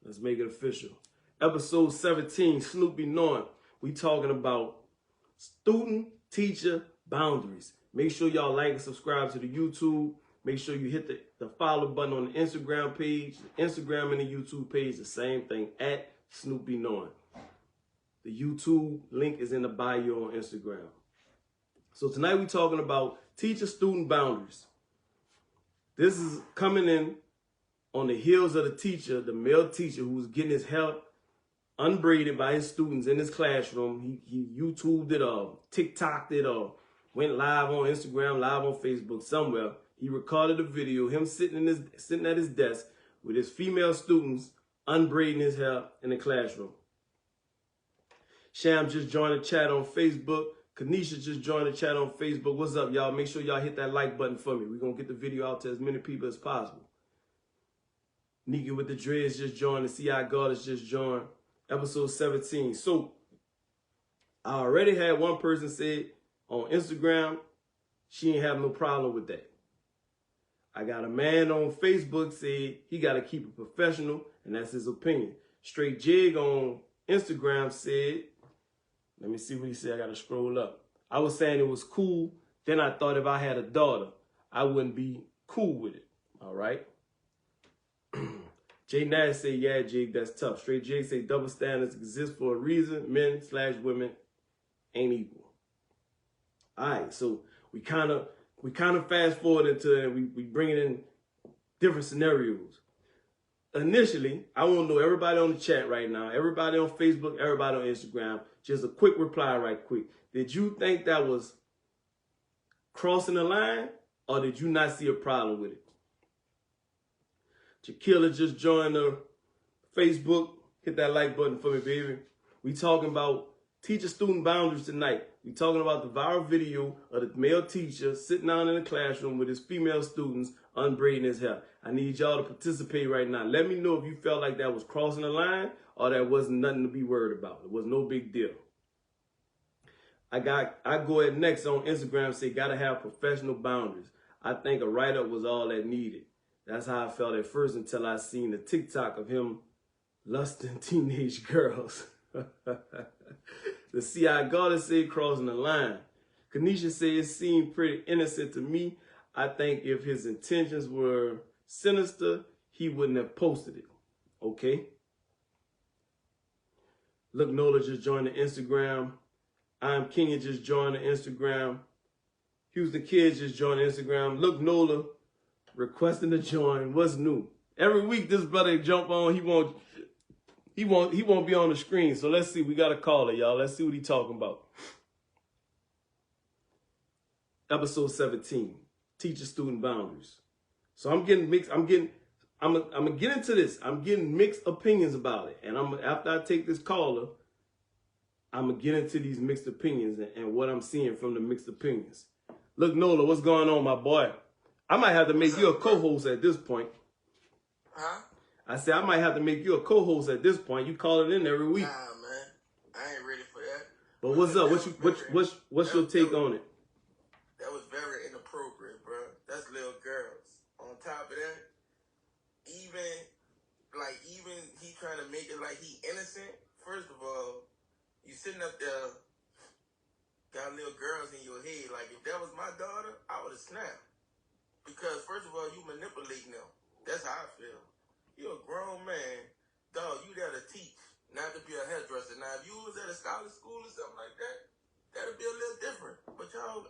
Let's make it official. Episode 17, Snoop be knowing. We talking about student-teacher boundaries. Make sure y'all like and subscribe to the YouTube. Make sure you hit the follow button on the Instagram page. The Instagram and the YouTube page, the same thing, at Snoop be knowing. The YouTube link is in the bio on Instagram. So tonight we're talking about teacher-student boundaries. This is coming in on the heels of the teacher, the male teacher who was getting his hair unbraided by his students in his classroom. He YouTubed it or TikToked it or went live on Instagram, live on Facebook, somewhere. He recorded a video, him sitting at his desk with his female students unbraiding his hair in the classroom. Sham just joined the chat on Facebook. Kanisha just joined the chat on Facebook. What's up, y'all? Make sure y'all hit that like button for me. We're going to get the video out to as many people as possible. Nika with the dreads just joined. The CI Goddess just joined. Episode 17. So, I already had one person say on Instagram, she ain't have no problem with that. I got a man on Facebook said he got to keep it professional, and that's his opinion. Straight Jig on Instagram said, let me see what he said. I got to scroll up. I was saying it was cool. Then I thought if I had a daughter, I wouldn't be cool with it. All right. Jay Nash say, yeah, Jig, that's tough. Straight Jig say double standards exist for a reason. Men/women ain't equal. All right. So we kind of fast forward into it, and we bring it in different scenarios. Initially, I want to know everybody on the chat right now, everybody on Facebook, everybody on Instagram, just a quick reply right quick. Did you think that was crossing the line, or did you not see a problem with it? Jaquila just joined the Facebook. Hit that like button for me, baby. We talking about teacher-student boundaries tonight. We talking about the viral video of the male teacher sitting down in the classroom with his female students unbraiding his hair. I need y'all to participate right now. Let me know if you felt like that was crossing the line or that wasn't nothing to be worried about. It was no big deal. I go ahead next on Instagram, say gotta have professional boundaries. I think a write-up was all that needed. That's how I felt at first until I seen the TikTok of him lusting teenage girls. The CI Goddess said crossing the line. Kanisha said it seemed pretty innocent to me. I think if his intentions were sinister, he wouldn't have posted it. Okay. Look, Nola just joined the Instagram. I'm Kenya just joined the Instagram. Houston Kids just joined the Instagram. Look, Nola requesting to join. What's new? Every week this brother jump on. He won't be on the screen. So let's see. We got a caller, y'all. Let's see what he talking about. Episode 17. Teacher-student boundaries. So I'm getting mixed. I'm gonna get into this. I'm getting mixed opinions about it. And after I take this caller, I'm gonna get into these mixed opinions and what I'm seeing from the mixed opinions. Look, Nola, what's going on, my boy? I might have to make you a co-host at this point. Huh? I said I might have to make you a co-host at this point. You call it in every week. Nah, man. I ain't ready for that. But what's up? What's your take on it? That was very inappropriate, bro. That's little girls. On top of that, even he trying to make it like he innocent. First of all, you sitting up there, got little girls in your head. Like, if that was my daughter, I would have snapped. Because, first of all, you manipulating them. That's how I feel. You're a grown man. Dog, you there to teach, not to be a hairdresser. Now, if you was at a scholar school or something like that, that'd be a little different. But y'all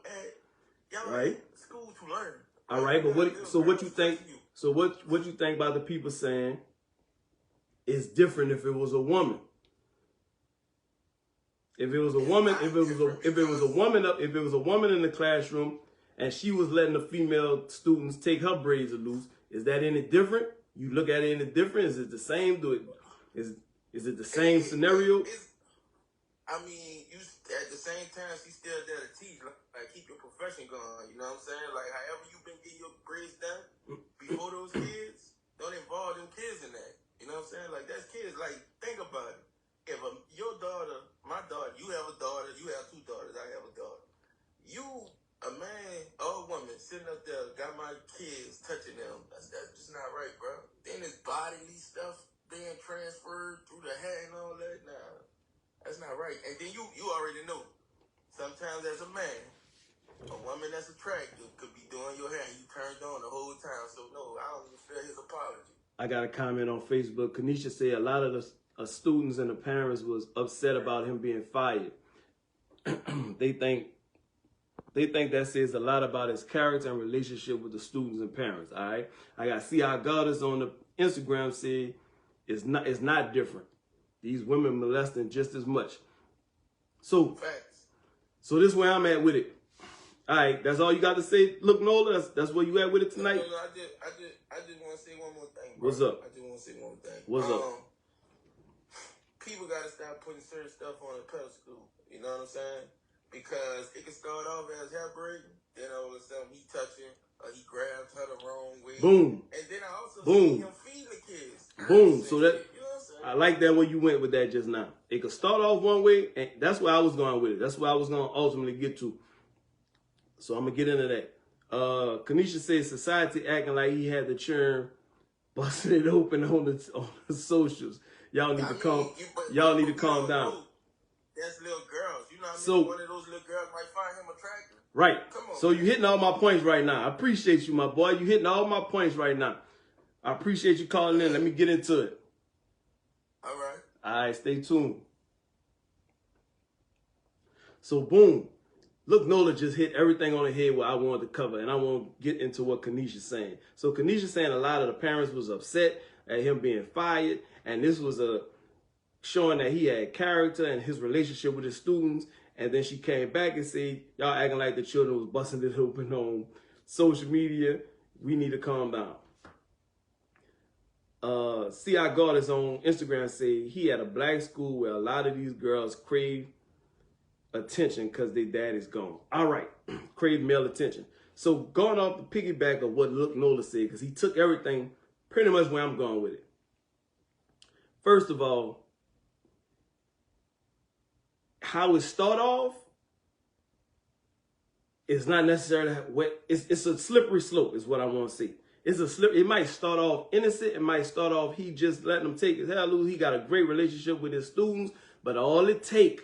right. at school to learn. All right, but what you think? So what you think about the people saying it's different if it was a woman? If it was a woman, if it was a woman in the classroom and she was letting the female students take her braids loose, is that any different? You look at it any different? Is it the same? Is it the same scenario? I mean, you at the same time, she's still there to teach. Like keep your profession going. You know what I'm saying? Like however you been getting your grades done before those kids, don't involve them kids in that. You know what I'm saying? Like that's kids. Like think about it. If your daughter, my daughter, you have a daughter, you have two daughters, I have a daughter. You, a man or a woman, sitting up there, got my kids touching them. That's just not right, bro. Then this bodily stuff being transferred Right, and then you already know. Sometimes as a man, a woman that's attractive could be doing your hair and you turned on the whole time. So no, I don't even feel his apology. I got a comment on Facebook. Kanisha said a lot of the students and the parents was upset about him being fired. They think that says a lot about his character and relationship with the students and parents. All right. I got C.I. Goddess on the Instagram said it's not different. These women molesting just as much. So, Facts. So this is where I'm at with it. All right, that's all you got to say. Look, Nola, that's where you at with it tonight. No, I just want to say one more thing, bro. What's up? I just want to say one more thing. What's up? People got to stop putting certain stuff on a pedestal. You know what I'm saying? Because it can start off as hair braiding, then all of a sudden he touching, or he grabs her the wrong way. Boom. And then I also Boom. see him feeding the kids. Boom. So that, you know what I'm saying? I like that where you went with that just now. It could start off one way, and that's where I was going with it. That's where I was going to ultimately get to. So I'm going to get into that. Kanisha says society acting like he had the churn, busting it open on the socials. Y'all need to calm down. That's little girls. You know what I mean? So, one of those little girls might find him attractive. Right. Come on, so you hitting all my points right now. I appreciate you, my boy. You hitting all my points right now. I appreciate you calling in. Let me get into it. All right. All right, stay tuned. So, boom. Look, Nola just hit everything on the head what I wanted to cover, and I want to get into what Kanisha's saying. So, Kanisha's saying a lot of the parents was upset at him being fired, and this was showing that he had character and his relationship with his students. And then she came back and said, y'all acting like the children was busting it open on social media. We need to calm down. C.I. Goddess on Instagram said he had a black school where a lot of these girls crave attention because their dad is gone. All right, crave male attention. So going off the piggyback of what Look Nola said, because he took everything pretty much where I'm going with it. First of all, how it start off is not necessarily what it's a slippery slope is what I want to see. It's a slip. It might start off innocent. It might start off he just letting him take his hair loose. He got a great relationship with his students, but all it take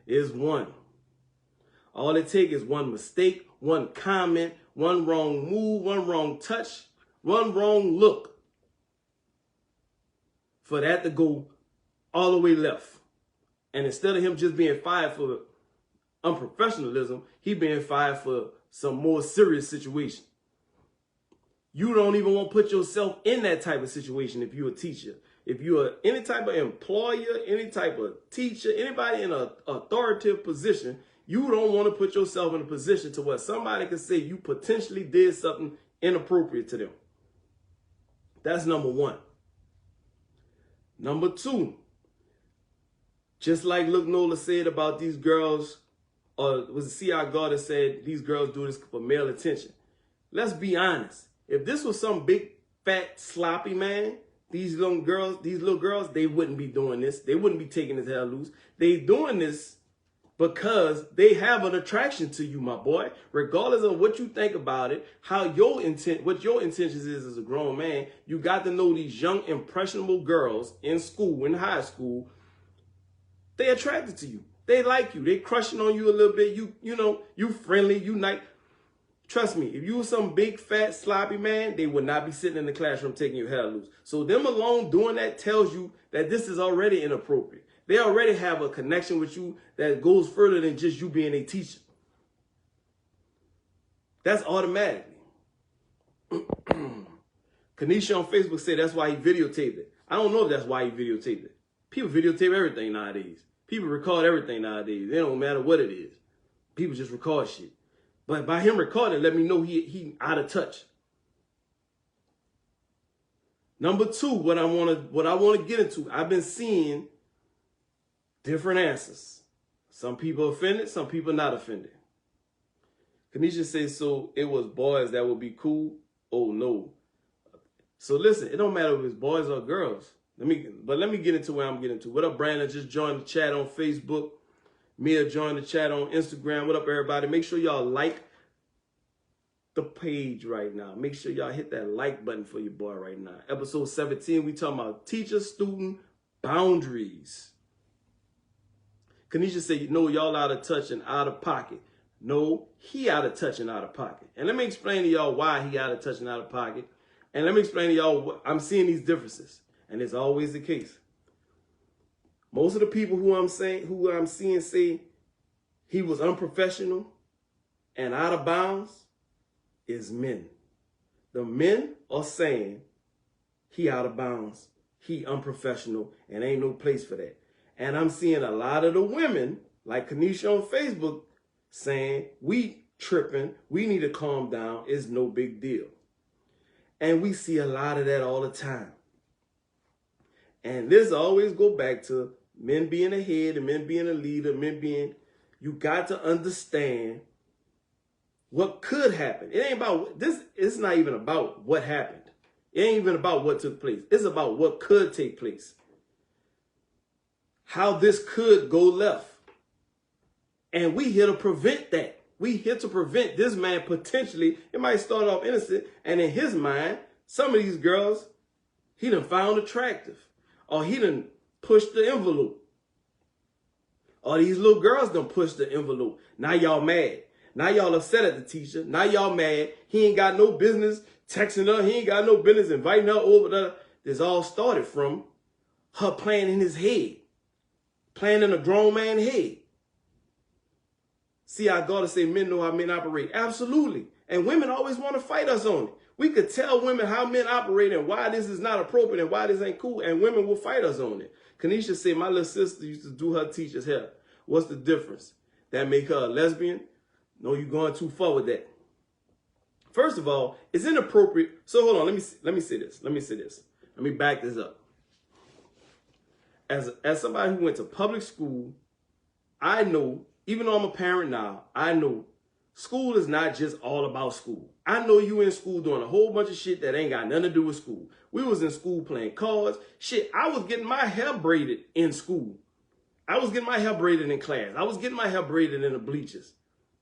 is one. All it take is one mistake, one comment, one wrong move, one wrong touch, one wrong look for that to go all the way left. And instead of him just being fired for unprofessionalism, he being fired for some more serious situation. You don't even want to put yourself in that type of situation if you're a teacher. If you're any type of employer, any type of teacher, anybody in an authoritative position, you don't want to put yourself in a position to where somebody can say you potentially did something inappropriate to them. That's number one. Number two, just like Look Nola said about these girls, or was it C.I. Goddess said these girls do this for male attention. Let's be honest. If this was some big, fat, sloppy man, these little girls, they wouldn't be doing this. They wouldn't be taking his hair loose. They doing this because they have an attraction to you, my boy. Regardless of what you think about it, what your intentions is as a grown man, you got to know these young, impressionable girls in school, in high school, they attracted to you. They like you. They crushing on you a little bit. You know, you friendly, you nice. Trust me, if you were some big, fat, sloppy man, they would not be sitting in the classroom taking your hair loose. So them alone doing that tells you that this is already inappropriate. They already have a connection with you that goes further than just you being a teacher. That's automatically. Kanisha on Facebook said that's why he videotaped it. I don't know if that's why he videotaped it. People videotape everything nowadays. People record everything nowadays. It don't matter what it is. People just record shit. But by him recording, let me know he out of touch. Number two, what I want to get into, I've been seeing different answers. Some people offended, some people not offended. Kanisha says, so it was boys that would be cool? Oh no. So listen, it don't matter if it's boys or girls. Let me get into where I'm getting to. What up, Brandon? Just joined the chat on Facebook. Mia joined the chat on Instagram. What up, everybody? Make sure y'all like the page right now. Make sure y'all hit that like button for your boy right now. Episode 17, we talking about teacher-student boundaries. Kanisha said, no, y'all out of touch and out of pocket. No, he out of touch and out of pocket. And let me explain to y'all why he out of touch and out of pocket. And let me explain to y'all what I'm seeing these differences. And it's always the case. Most of the people who I'm seeing say he was unprofessional and out of bounds is men. The men are saying he out of bounds, he unprofessional, and ain't no place for that. And I'm seeing a lot of the women, like Kanisha on Facebook, saying we tripping, we need to calm down, it's no big deal. And we see a lot of that all the time. And this always go back to men being a head and men being a leader, you got to understand what could happen. It ain't about this. It's not even about what happened. It ain't even about what took place. It's about what could take place. How this could go left. And we here to prevent that. We here to prevent this man potentially, it might start off innocent, and in his mind, some of these girls, he done found attractive. Or he done pushed the envelope. Or these little girls done pushed the envelope. Now y'all mad. Now y'all upset at the teacher. Now y'all mad. He ain't got no business texting her. He ain't got no business inviting her over there. This all started from her playing in his head. Playing in a grown man's head. See, I gotta say men know how men operate. Absolutely. And women always want to fight us on it. We could tell women how men operate and why this is not appropriate and why this ain't cool. And women will fight us on it. Kanisha said, my little sister used to do her teacher's hair. What's the difference? That make her a lesbian? No, you're going too far with that. First of all, it's inappropriate. So hold on, let me say this. Let me back this up. As somebody who went to public school, I know, even though I'm a parent now, I know school is not just all about school. I know you in school doing a whole bunch of shit that ain't got nothing to do with school. We was in school playing cards. Shit, I was getting my hair braided in school. I was getting my hair braided in class. I was getting my hair braided in the bleachers.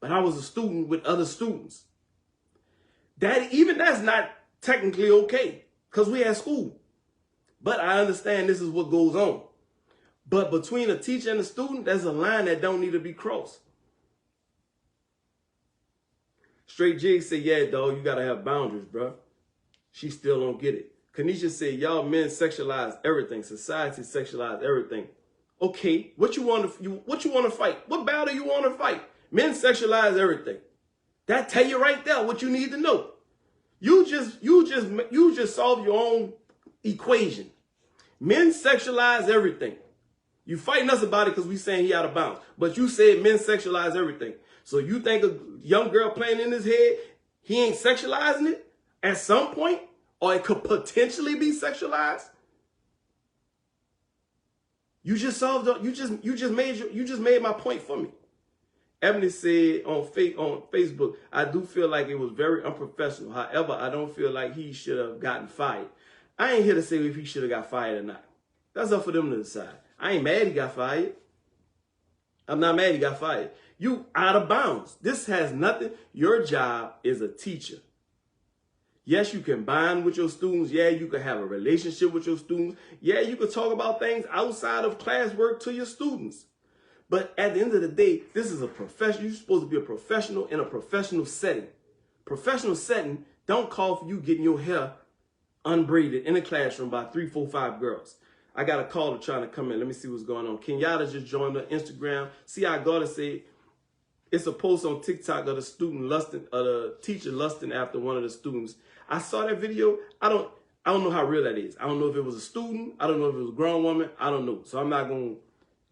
But I was a student with other students. That's not technically okay because we at school. But I understand this is what goes on. But between a teacher and a student, there's a line that don't need to be crossed. Straight J said, yeah, dog, you got to have boundaries, bro. She still don't get it. Kanisha said, y'all men sexualize everything. Society sexualize everything. Okay, what you want to fight? What battle you want to fight? Men sexualize everything. That tell you right there what you need to know. You just solve your own equation. Men sexualize everything. You fighting us about it because we saying he out of bounds. But you said men sexualize everything. So you think a young girl playing in his head, he ain't sexualizing it at some point? Or it could potentially be sexualized? You just made my point for me. Ebony said on Facebook, I do feel like it was very unprofessional. However, I don't feel like he should have gotten fired. I ain't here to say if he should have got fired or not. That's up for them to decide. I ain't mad he got fired. I'm not mad he got fired. You out of bounds. This has nothing. Your job is a teacher. Yes, you can bond with your students. Yeah, you can have a relationship with your students. Yeah, you can talk about things outside of classwork to your students. But at the end of the day, this is a profession. You're supposed to be a professional in a professional setting. Professional setting don't call for you getting your hair unbraided in a classroom by 3, 4, 5 girls. I got a caller trying to come in. Let me see what's going on. Kenyatta just joined the Instagram. See, I gotta say, it's a post on TikTok of the teacher lusting after one of the students. I saw that video. I don't know how real that is. I don't know if it was a student. I don't know if it was a grown woman. I don't know. So I'm not gonna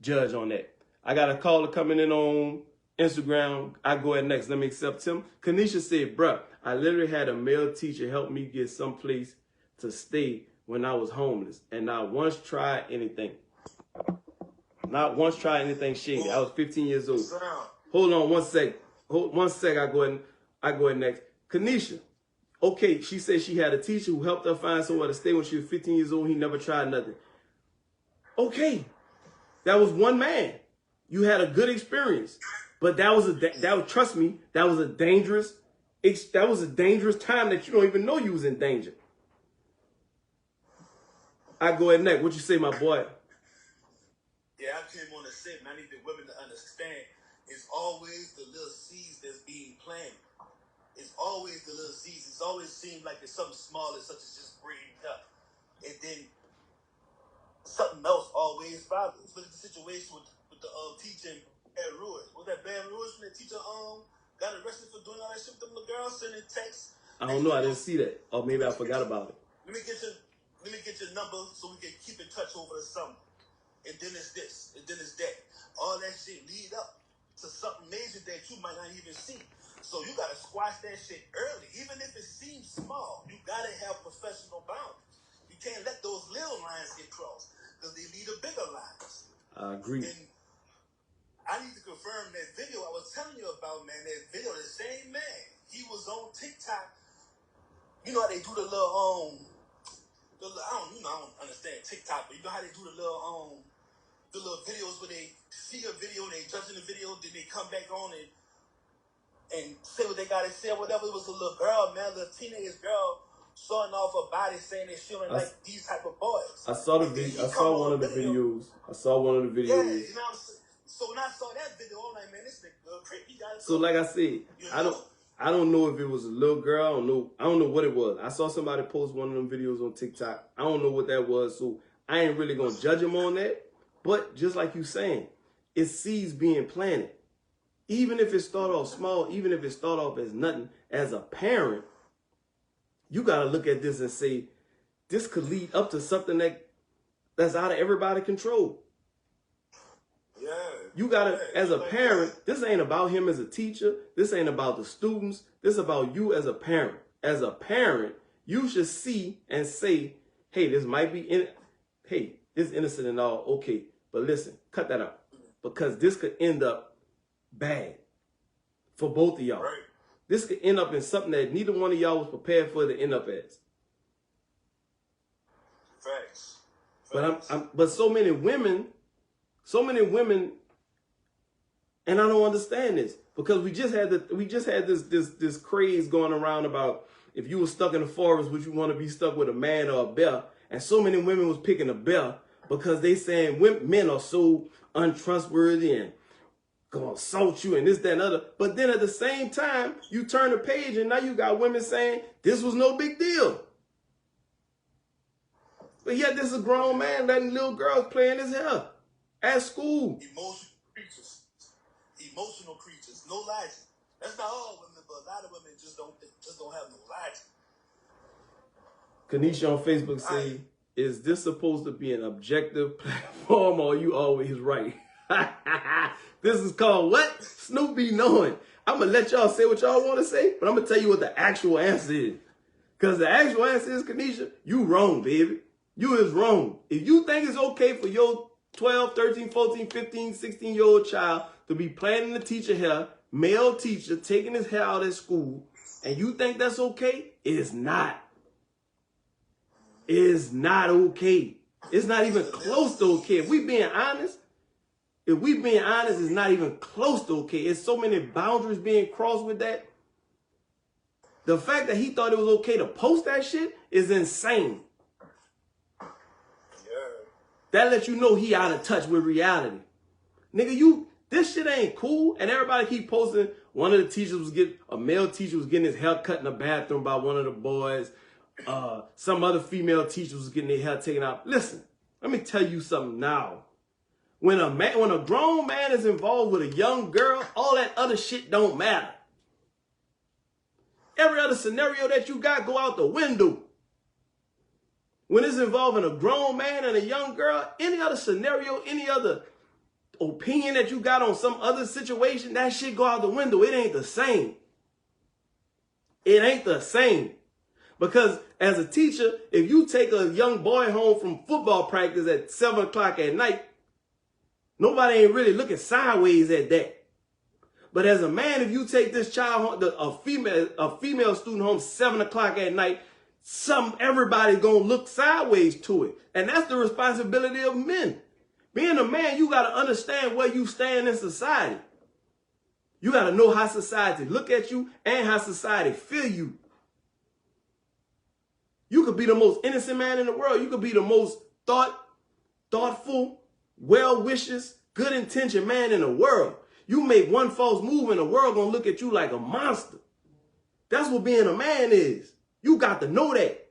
judge on that. I got a caller coming in on Instagram. I go ahead next. Let me accept him. Kanisha said, bruh, I literally had a male teacher help me get someplace to stay when I was homeless. And not once tried anything. Not once tried anything shady. I was 15 years old. Hold on one sec. Hold 1 sec. I go ahead next. Kanisha. Okay, she said she had a teacher who helped her find somewhere to stay when she was 15 years old. He never tried nothing. Okay. That was one man. You had a good experience. But trust me, that was a dangerous time that you don't even know you was in danger. I go ahead next. What you say, my boy? Yeah, I came on to say, man, I need the women to understand it's always the little seeds that's being planted. It's always the little seeds. It's always seemed like it's something small, such as just bringing up. And then something else always follows. Look at the situation with the teacher in Baton Rouge. Was that Baton Rouge when the teacher got arrested for doing all that shit with them little girls, sending texts? I don't know. I didn't see that. Or maybe I forgot about it. Let me get your number so we can keep in touch over the summer. And then it's this, and then it's that. All that shit lead up to something major that you might not even see. So you gotta squash that shit early, even if it seems small. You gotta have professional boundaries. You can't let those little lines get crossed because they lead to bigger lines. I agree. And I need to confirm that video I was telling you about, man. That video, the same man, he was on TikTok. You know how they do the little I don't understand TikTok, but you know how they do the little videos where they see a video, they judging the video, then they come back on and say what they gotta say, whatever. It was a little girl, man, a little teenage girl showing off her body, saying that she don't like these type of boys. I saw the video. I saw one of the videos. I saw one of the videos. Yeah, you know what I'm saying? So when I saw that video, I'm like, man, this nigga creepy. So like I said, I don't know if it was a little girl. I don't know what it was. I saw somebody post one of them videos on TikTok. I don't know what that was. So I ain't really gonna judge him on that. But just like you saying, it's seeds being planted. Even if it start off small, even if it start off as nothing, as a parent, you got to look at this and say, this could lead up to something that's out of everybody's control. Yeah. You got to, as a parent, this ain't about him as a teacher. This ain't about the students. This is about you as a parent. As a parent, you should see and say, hey, this might be, hey, this innocent and all, okay. But listen, cut that out. Because this could end up bad for both of y'all. Right. This could end up in something that neither one of y'all was prepared for to end up as. Facts. But so many women, and I don't understand this because we just had this craze going around about if you were stuck in the forest, would you want to be stuck with a man or a bear? And so many women was picking a bear because they saying men are so untrustworthy and gonna assault you and this, that, and other. But then at the same time, you turn the page and now you got women saying this was no big deal. But yet this is a grown man letting little girls play in his hair at school. Emotional creatures, no logic. That's not all women, but a lot of women just don't have no logic. Kanisha on Facebook say, is this supposed to be an objective platform or are you always right? This is called what? Snoop be knowing. I'm going to let y'all say what y'all want to say, but I'm going to tell you what the actual answer is. Because the actual answer is, Kanisha, you wrong, baby. You is wrong. If you think it's okay for your 12, 13, 14, 15, 16-year-old child to be planning the teacher hair, male teacher, taking his hair out at school, and you think that's okay, it's not. It's not okay. It's not even close to okay. If we being honest, it's not even close to okay. It's so many boundaries being crossed with that. The fact that he thought it was okay to post that shit is insane. Yeah. That lets you know he out of touch with reality. Nigga, this shit ain't cool. And everybody keep posting one of the teachers a male teacher was getting his hair cut in the bathroom by one of the boys. Some other female teacher was getting their hair taken out. Listen, let me tell you something now. When a grown man is involved with a young girl, all that other shit don't matter. Every other scenario that you got go out the window. When it's involving a grown man and a young girl, any other scenario, any other opinion that you got on some other situation, that shit go out the window. It ain't the same. It ain't the same. Because as a teacher, if you take a young boy home from football practice at 7 o'clock at night, nobody ain't really looking sideways at that. But as a man, if you take this child home, a female student home 7 o'clock at night, everybody's gonna look sideways to it. And that's the responsibility of men. Being a man, you gotta understand where you stand in society. You gotta know how society look at you and how society feel you. You could be the most innocent man in the world. You could be the most thoughtful, well wishes, good intention man in the world. You make one false move and the world gonna look at you like a monster. That's what being a man is. You got to know that.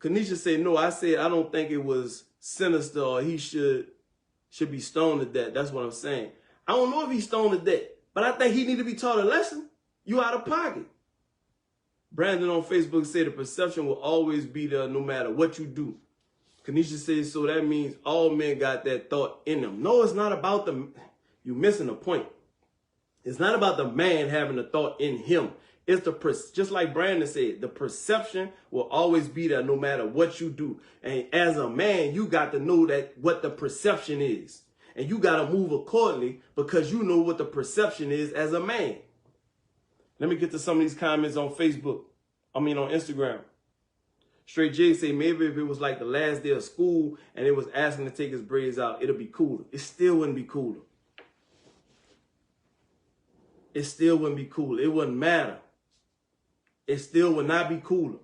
Kanisha said, no, I said I don't think it was sinister or he should be stoned to death. That's what I'm saying. I don't know if he's stoned to death, but I think he need to be taught a lesson. You out of pocket. Brandon on Facebook said the perception will always be there no matter what you do. Kanisha says, so that means all men got that thought in them. No, it's not about the, you missing the point. It's not about the man having a thought in him. It's just like Brandon said, the perception will always be there no matter what you do. And as a man, you got to know that what the perception is. And you got to move accordingly because you know what the perception is as a man. Let me get to some of these comments on Facebook. On Instagram. Straight J say, maybe if it was like the last day of school and it was asking to take his braids out, it'll be cooler. It still wouldn't be cooler. It still wouldn't be cooler. It wouldn't matter. It still would not be cooler.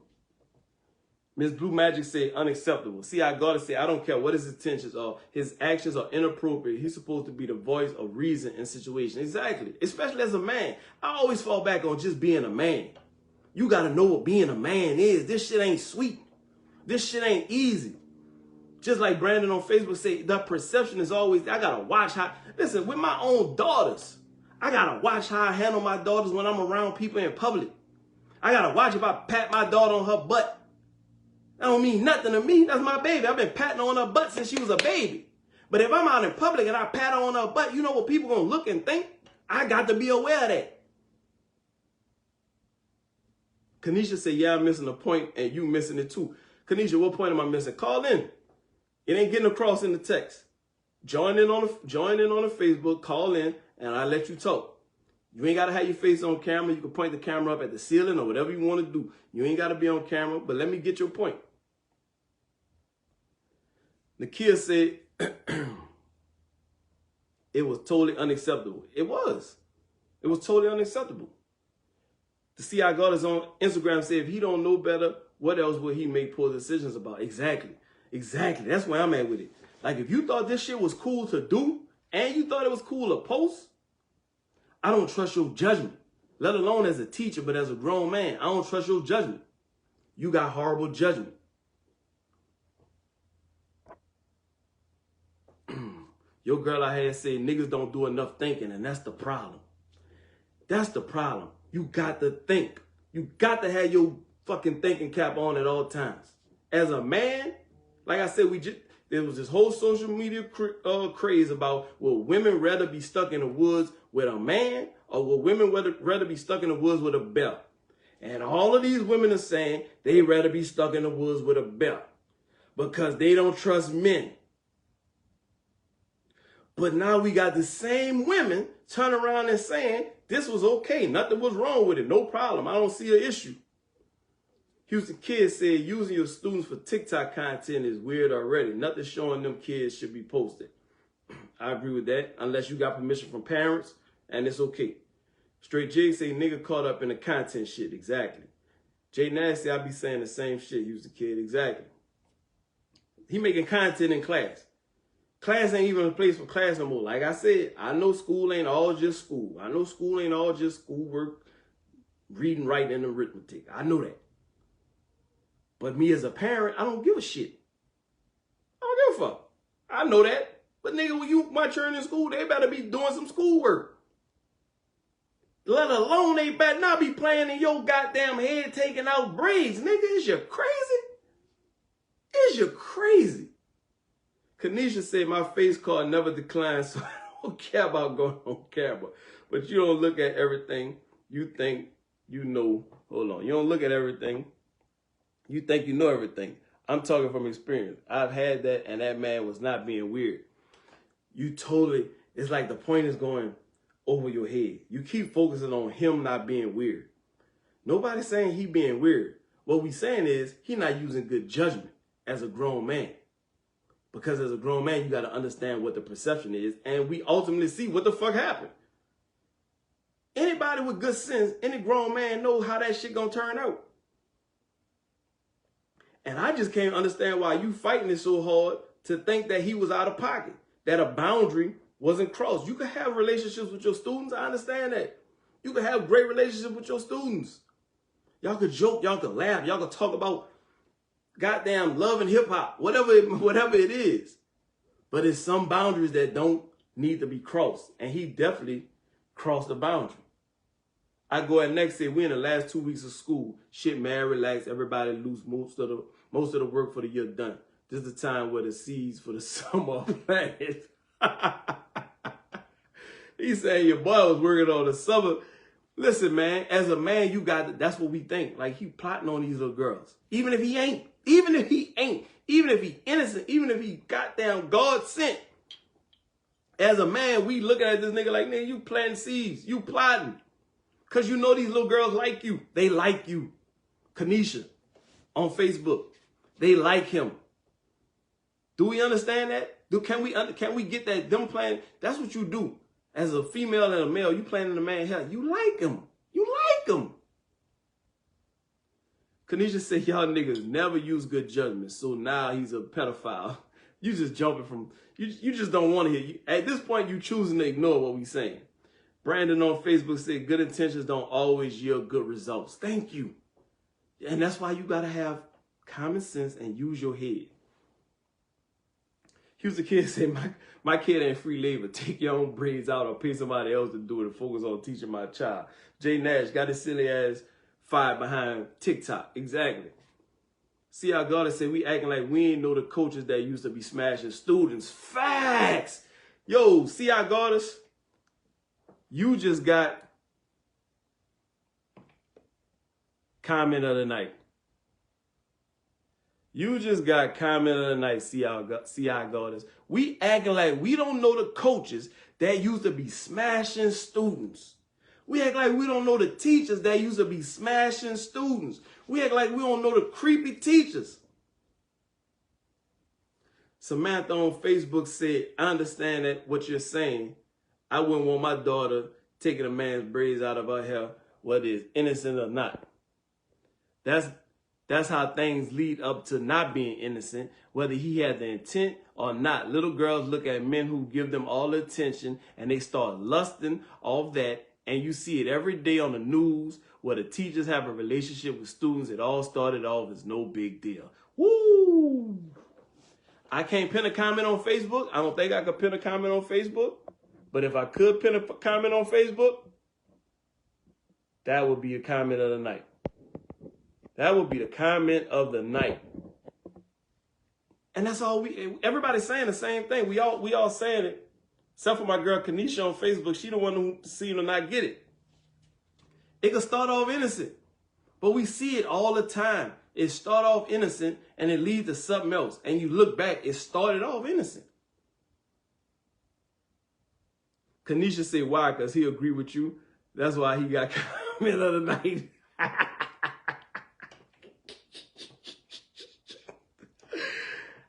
Miss Blue Magic said, unacceptable. See, I gotta say, I don't care what his intentions are. His actions are inappropriate. He's supposed to be the voice of reason in situations. Exactly. Especially as a man. I always fall back on just being a man. You gotta know what being a man is. This shit ain't sweet. This shit ain't easy. Just like Brandon on Facebook say, the perception is always, I gotta watch how, listen, with my own daughters, I gotta watch how I handle my daughters when I'm around people in public. I gotta watch if I pat my daughter on her butt. That don't mean nothing to me. That's my baby. I've been patting her on her butt since she was a baby. But if I'm out in public and I pat her on her butt, you know what people gonna look and think? I got to be aware of that. Kanisha said, yeah, I'm missing a point and you missing it too. Kanisha, what point am I missing? Call in. It ain't getting across in the text. Join in on the Facebook, call in, and I'll let you talk. You ain't got to have your face on camera. You can point the camera up at the ceiling or whatever you want to do. You ain't got to be on camera, but let me get your point. Nakia said, it was totally unacceptable. It was. It was totally unacceptable. The CI God is on Instagram said, if he don't know better, what else would he make poor decisions about? Exactly. Exactly. That's where I'm at with it. Like, if you thought this shit was cool to do and you thought it was cool to post, I don't trust your judgment, let alone as a teacher, but as a grown man, I don't trust your judgment. You got horrible judgment. Your girl I had said niggas don't do enough thinking, and that's the problem. That's the problem. You got to think. You got to have your fucking thinking cap on at all times. As a man, like I said, there was this whole social media craze about will women rather be stuck in the woods with a man or will women rather be stuck in the woods with a belt? And all of these women are saying they rather be stuck in the woods with a belt because they don't trust men. But now we got the same women turn around and saying this was okay. Nothing was wrong with it. No problem. I don't see an issue. Houston Kids said using your students for TikTok content is weird already. Nothing showing them kids should be posted. I agree with that. Unless you got permission from parents, and it's okay. Straight J say nigga caught up in the content shit. Exactly. Jay Nasty, I be saying the same shit. Houston Kid. Exactly. He making content in class. Class ain't even a place for class no more. Like I said, I know school ain't all just school. I know school ain't all just schoolwork, reading, writing, and arithmetic. I know that. But me as a parent, I don't give a shit. I don't give a fuck. I know that. But nigga, when you my children in school, they better be doing some schoolwork. Let alone they better not be playing in your goddamn head taking out braids. Nigga, is you crazy? Is you crazy? Kanisha said my face card never declined, so I don't care about going on camera. But you don't look at everything you think you know. Hold on. You don't look at everything. You think you know everything. I'm talking from experience. I've had that, and that man was not being weird. You totally, it's like the point is going over your head. You keep focusing on him not being weird. Nobody's saying he being weird. What we saying is he not using good judgment as a grown man. Because as a grown man, you got to understand what the perception is, and we ultimately see what the fuck happened. Anybody with good sense, any grown man knows how that shit gonna turn out. And I just can't understand why you fighting it so hard to think that he was out of pocket, that a boundary wasn't crossed. You can have relationships with your students. I understand that. You can have great relationships with your students. Y'all could joke, y'all could laugh, y'all could talk about goddamn love and hip hop, whatever it is. But it's some boundaries that don't need to be crossed. And he definitely crossed the boundary. I go ahead next say we in the last 2 weeks of school. Shit, man, relax. Everybody lose most of the work for the year done. This is the time where the seeds for the summer are planted. He saying your boy was working on the summer. Listen, man, as a man, you got that's what we think. Like he plotting on these little girls. Even if he ain't, even if he innocent, even if he goddamn God sent. As a man, we looking at this nigga like, nigga, you planting seeds, you plotting. Cause you know these little girls like you. They like you. Kanisha on Facebook. They like him. Do we understand that? Can we get that? Them playing, that's what you do. As a female and a male, you playing in a man's hair. You like him. You like him. Kanisha said, y'all niggas never use good judgment. So now he's a pedophile. You just jumping from, you just don't want to hear. At this point, you choosing to ignore what we saying. Brandon on Facebook said, good intentions don't always yield good results. Thank you. And that's why you got to have common sense and use your head. Houston Kid said, my kid ain't free labor. Take your own braids out or pay somebody else to do it and focus on teaching my child. Jay Nash got his silly ass fired behind TikTok. Exactly. See how God said we acting like we ain't know the coaches that used to be smashing students. Facts. Yo, see how God you just got comment of the night. You just got comment of the night, see how God is. We acting like we don't know the coaches that used to be smashing students. We act like we don't know the teachers that used to be smashing students. We act like we don't know the creepy teachers. Samantha on Facebook said, I understand that what you're saying. I wouldn't want my daughter taking a man's braids out of her hair, whether it's innocent or not. That's how things lead up to not being innocent, whether he had the intent or not. Little girls look at men who give them all the attention and they start lusting off that. And you see it every day on the news where the teachers have a relationship with students. It all started off as no big deal. Woo! I can't pin a comment on Facebook. I don't think I could pin a comment on Facebook. But if I could pin a comment on Facebook, that would be a comment of the night. That would be the comment of the night. And that's all everybody's saying the same thing. We all saying it. Except for my girl Kanisha on Facebook. She the one who seemed to not get it. It could start off innocent. But we see it all the time. It start off innocent and it leads to something else. And you look back, it started off innocent. Kanisha said why? Because he agreed with you. That's why he got comment of the night.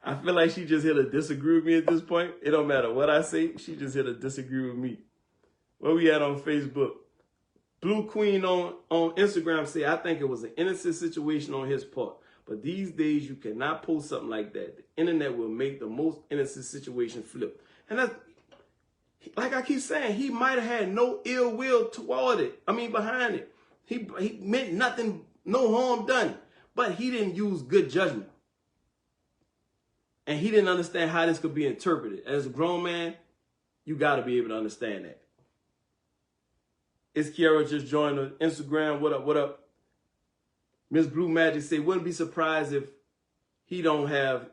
I feel like she just here to disagree with me at this point. It don't matter what I say. She just here to disagree with me. Where we at on Facebook? Blue Queen on Instagram say, I think it was an innocent situation on his part. But these days, you cannot post something like that. The internet will make the most innocent situation flip. And that's, like I keep saying, he might have had no ill will toward it. I mean, behind it. He meant nothing, no harm done. But he didn't use good judgment. And he didn't understand how this could be interpreted. As a grown man, you got to be able to understand that. It's Kiara just joined the Instagram. What up, what up? Miss Blue Magic say, wouldn't be surprised if they don't have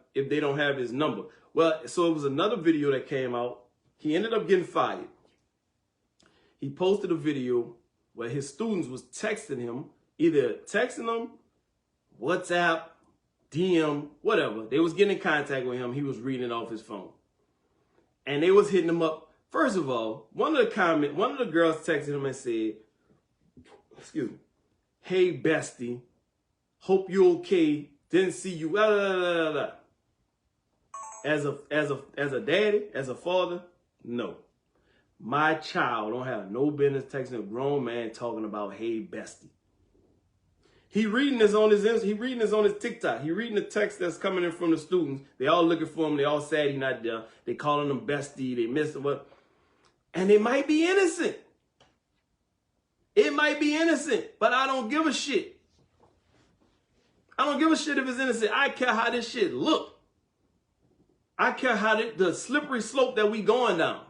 his number. Well, so it was another video that came out. He ended up getting fired. He posted a video where his students was texting him, either texting him, WhatsApp, DM, whatever. They was getting in contact with him. He was reading it off his phone. And they was hitting him up. First of all, one of the girls texted him and said, excuse me, hey, bestie, hope you okay. Didn't see you. Blah, blah, blah, blah. As a daddy, as a father, no. My child don't have no business texting a grown man talking about, hey, bestie. He reading this on his TikTok. He reading the text that's coming in from the students. They all looking for him. They all sad he not there. They calling him bestie. They miss him. And it might be innocent. It might be innocent, but I don't give a shit. I don't give a shit if it's innocent. I care how this shit look. I care how the slippery slope that we going down.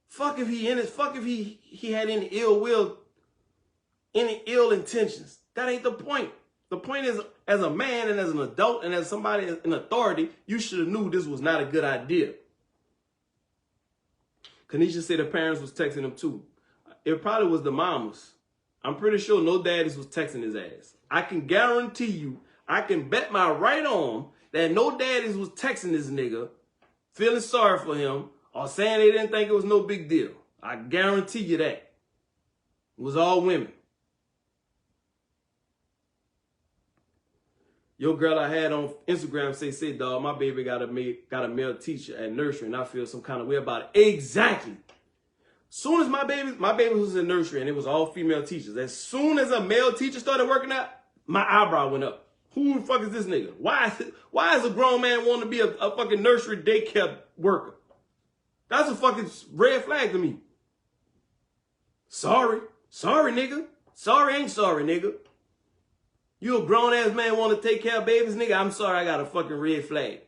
Fuck if he in it. Fuck if he had any ill will, any ill intentions. That ain't the point. The point is, as a man and as an adult and as somebody in authority, you should have knew this was not a good idea. Kanisha said the parents was texting him too. It probably was the mamas. I'm pretty sure no daddies was texting his ass. I can guarantee you, I can bet my right arm that no daddies was texting this nigga, feeling sorry for him, or saying they didn't think it was no big deal. I guarantee you that. It was all women. Your girl I had on Instagram say, dog, my baby got a male teacher at nursery, and I feel some kind of way about it. Exactly. Soon as my baby was in nursery, and it was all female teachers. As soon as a male teacher started working out, my eyebrow went up. Who the fuck is this nigga? Why is a grown man wanting to be a fucking nursery daycare worker? That's a fucking red flag to me. Sorry. Sorry, nigga. Sorry ain't sorry, nigga. You a grown-ass man want to take care of babies, nigga? I'm sorry, I got a fucking red flag.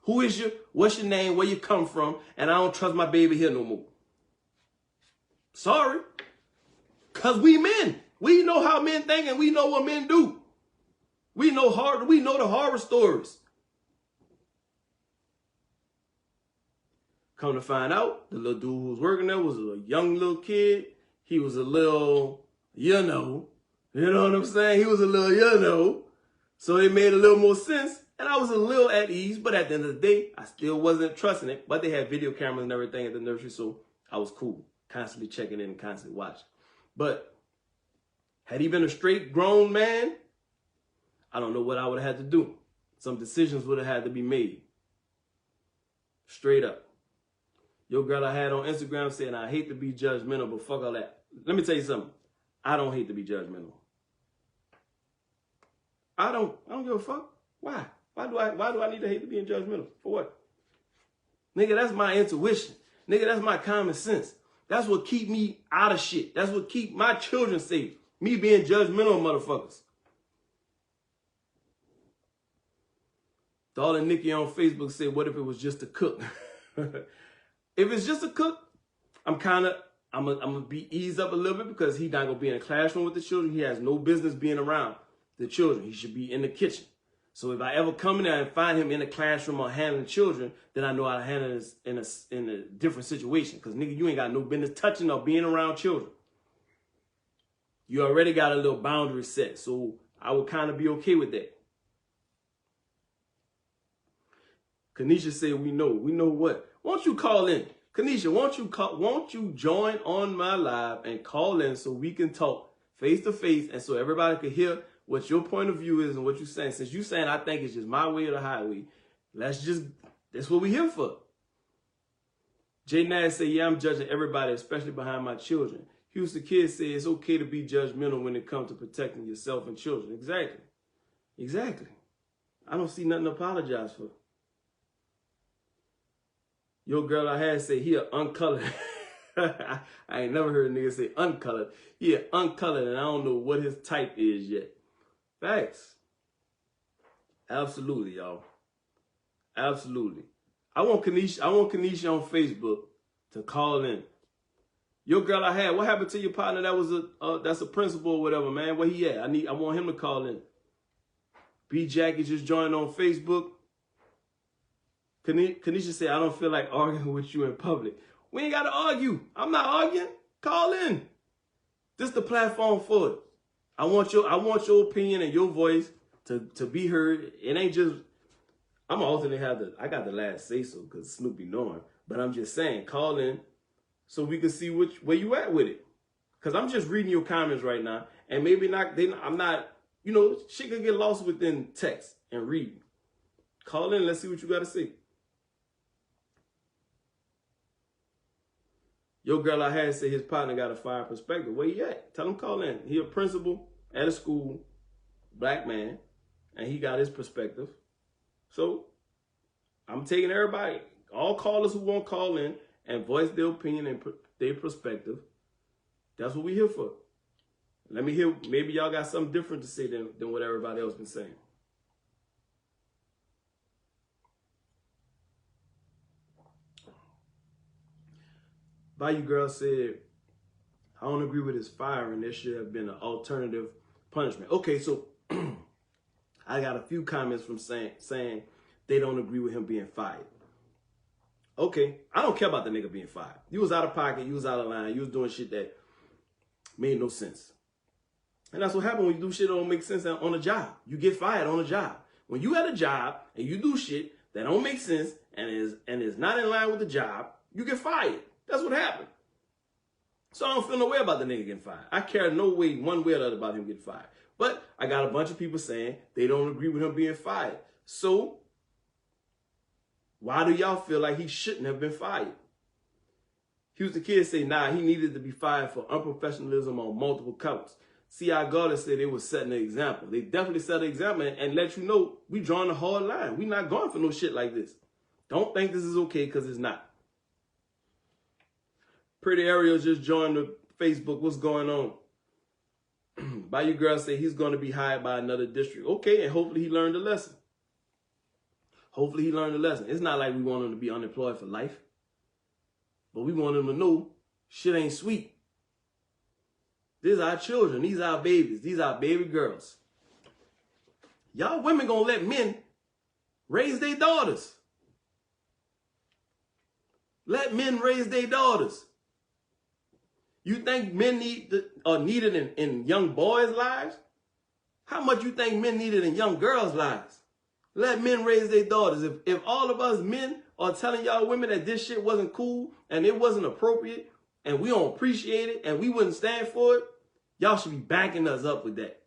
Who is you? What's your name? Where you come from? And I don't trust my baby here no more. Sorry. Because we men. We know how men think and we know what men do. We know the horror stories. Come to find out, the little dude who was working there was a young little kid. He was a little, you know what I'm saying? He was a little, So it made a little more sense. And I was a little at ease, but at the end of the day, I still wasn't trusting it. But they had video cameras and everything at the nursery, so I was cool. Constantly checking in and constantly watching. But had he been a straight grown man, I don't know what I would have had to do. Some decisions would have had to be made. Straight up. Your girl I had on Instagram saying, I hate to be judgmental, but fuck all that. Let me tell you something. I don't hate to be judgmental. I don't give a fuck. Why? Why do I need to hate to be judgmental? For what? Nigga, that's my intuition. Nigga, that's my common sense. That's what keep me out of shit. That's what keep my children safe. Me being judgmental motherfuckers. Darling Nikki on Facebook said, what if it was just a cook? If it's just a cook, I'm gonna be eased up a little bit because he's not gonna be in a classroom with the children. He has no business being around the children. He should be in the kitchen. So if I ever come in there and find him in a classroom or handling children, then I know how to handle this in a different situation. Because nigga, you ain't got no business touching or being around children. You already got a little boundary set. So I would kind of be okay with that. Kanisha said, we know what? Won't you call in? Kanisha, won't you join on my live and call in so we can talk face to face and so everybody can hear what your point of view is and what you're saying. Since you're saying I think it's just my way or the highway, that's what we're here for. Jay Nash said, yeah, I'm judging everybody, especially behind my children. Houston Kid said it's okay to be judgmental when it comes to protecting yourself and children. Exactly. Exactly. I don't see nothing to apologize for. Your girl I had say he uncolored. I ain't never heard a nigga say uncolored. He uncolored and I don't know what his type is yet. Facts. Absolutely, y'all. Absolutely. I want Kanisha on Facebook to call in. Your girl I had, what happened to your partner that was that's a principal or whatever, man? Where he at? I want him to call in. B Jackie just joined on Facebook. Kanisha said, I don't feel like arguing with you in public. We ain't got to argue. I'm not arguing. Call in. This is the platform for it. I want your opinion and your voice to be heard. It ain't just, I'm gonna alternate I got the last say so because Snoopy knowing, but I'm just saying, call in so we can see where you at with it. Because I'm just reading your comments right now, and maybe not, I'm not, shit could get lost within text and reading. Call in, let's see what you got to say. Your girl I had said his partner got a fire perspective. Where he at? Tell him call in. He a principal at a school, black man, and he got his perspective. So I'm taking everybody, all callers who won't call in and voice their opinion and their perspective. That's what we here for. Let me hear, maybe y'all got something different to say than what everybody else been saying. Bayou Girl said, I don't agree with his firing. There should have been an alternative punishment. Okay, so I got a few comments from saying they don't agree with him being fired. Okay, I don't care about the nigga being fired. You was out of pocket, you was out of line, you was doing shit that made no sense. And that's what happens when you do shit that don't make sense on a job. You get fired on a job. When you at a job and you do shit that don't make sense and is not in line with the job, you get fired. That's what happened. So I don't feel no way about the nigga getting fired. I care no way, one way or the other about him getting fired. But I got a bunch of people saying they don't agree with him being fired. So why do y'all feel like he shouldn't have been fired? Houston Kid say, nah, he needed to be fired for unprofessionalism on multiple counts. C.I. Gardner said they was setting an example. They definitely set an example and let you know we drawing a hard line. We not going for no shit like this. Don't think this is okay because it's not. Pretty Ariel just joined the Facebook. What's going on? Bayou Girl say he's going to be hired by another district. Okay, and hopefully he learned a lesson. Hopefully he learned a lesson. It's not like we want him to be unemployed for life. But we want him to know shit ain't sweet. These are our children. These are our babies. These are our baby girls. Y'all women gonna let men raise their daughters. Let men raise their daughters. You think men are needed in young boys' lives? How much you think men needed in young girls' lives? Let men raise their daughters. If all of us men are telling y'all women that this shit wasn't cool and it wasn't appropriate and we don't appreciate it and we wouldn't stand for it, y'all should be backing us up with that.